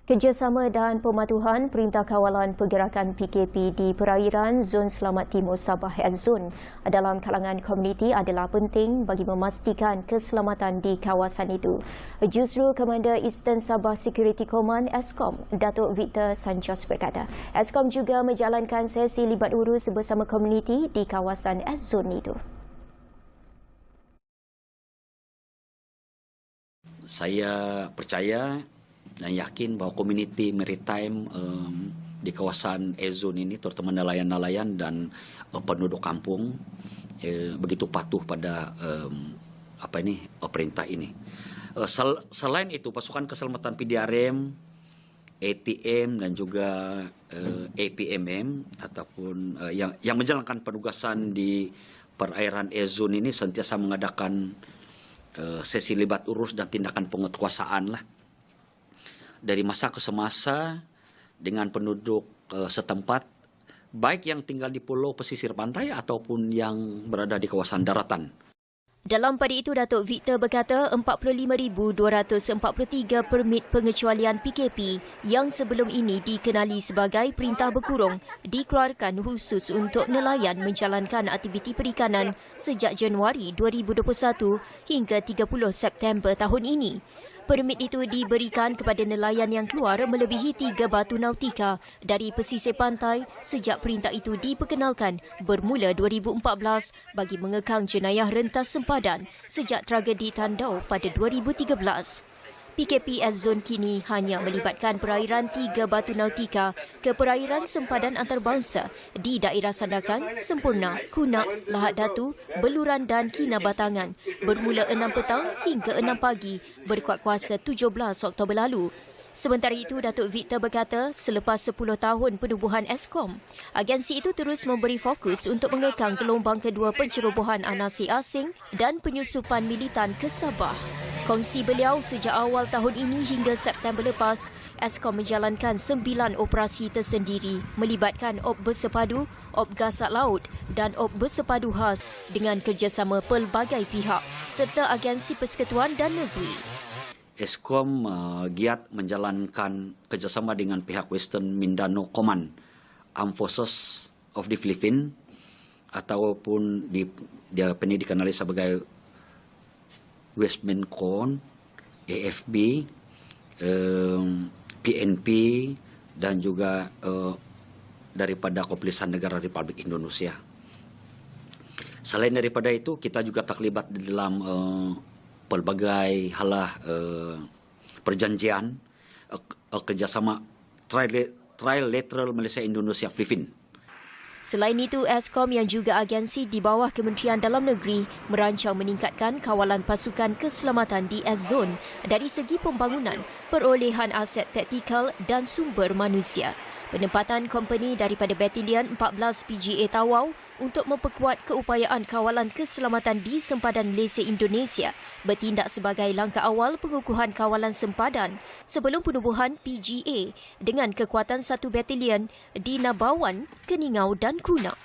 Kerjasama dan pematuhan Perintah Kawalan Pergerakan PKP di perairan Zon Selamat Timur Sabah (Zon) dalam kalangan komuniti adalah penting bagi memastikan keselamatan di kawasan itu. Justru Komander Eastern Sabah Security Command (Eskom) Datuk Victor Sanchez berkata, Eskom juga menjalankan sesi libat urus bersama komuniti di kawasan Zon itu. Saya percaya dan yakin bahawa komuniti maritime di kawasan Zon ini, terutama nelayan-nelayan dan penduduk kampung, begitu patuh pada perintah ini. Selain itu, pasukan keselamatan PDRM, ATM dan juga APMM ataupun yang menjalankan penugasan di perairan Zon ini sentiasa mengadakan sesi libat urus dan tindakan penguatkuasaan dari masa ke semasa dengan penduduk setempat, baik yang tinggal di pulau pesisir pantai ataupun yang berada di kawasan daratan. Dalam pada itu, Datuk Victor berkata 45,243 permit pengecualian PKP yang sebelum ini dikenali sebagai perintah berkurung dikeluarkan khusus untuk nelayan menjalankan aktiviti perikanan sejak Januari 2021 hingga 30 September tahun ini. Permit itu diberikan kepada nelayan yang keluar melebihi 3 batu nautika dari pesisir pantai sejak perintah itu diperkenalkan bermula 2014 bagi mengekang jenayah rentas sempadan sejak tragedi Tandau pada 2013. PKP Zon kini hanya melibatkan perairan 3 batu nautika ke perairan sempadan antarabangsa di daerah Sandakan, Sempurna, Kunak, Lahad Datu, Beluran dan Kinabatangan bermula 6 petang hingga 6 pagi berkuat kuasa 17 Oktober lalu. Sementara itu, Datuk Victor berkata selepas 10 tahun penubuhan Eskom, agensi itu terus memberi fokus untuk mengekang gelombang kedua pencerobohan anasir asing dan penyusupan militan ke Sabah. Kongsi beliau, sejak awal tahun ini hingga September lepas, Eskom menjalankan 9 operasi tersendiri melibatkan op bersepadu, op gasak laut dan op bersepadu khas dengan kerjasama pelbagai pihak serta agensi persekutuan dan negeri. Eskom giat menjalankan kerjasama dengan pihak Western Mindanao Command Armed Forces of the Philippines ataupun dia dikenali sebagai Westmincon, AFB, PNP dan juga daripada Kepolisian Negara Republik Indonesia. Selain daripada itu, kita juga terlibat di dalam pelbagai perjanjian kerjasama trilateral Malaysia Indonesia Filipina. Selain itu, Eskom yang juga agensi di bawah Kementerian Dalam Negeri merancang meningkatkan kawalan pasukan keselamatan di Zon dari segi pembangunan, perolehan aset taktikal dan sumber manusia. Penempatan company daripada Batalion 14 PGA Tawau untuk memperkuat keupayaan kawalan keselamatan di sempadan Malaysia Indonesia bertindak sebagai langkah awal pengukuhan kawalan sempadan sebelum penubuhan PGA dengan kekuatan 1 batalion di Nabawan, Keningau dan Kunak.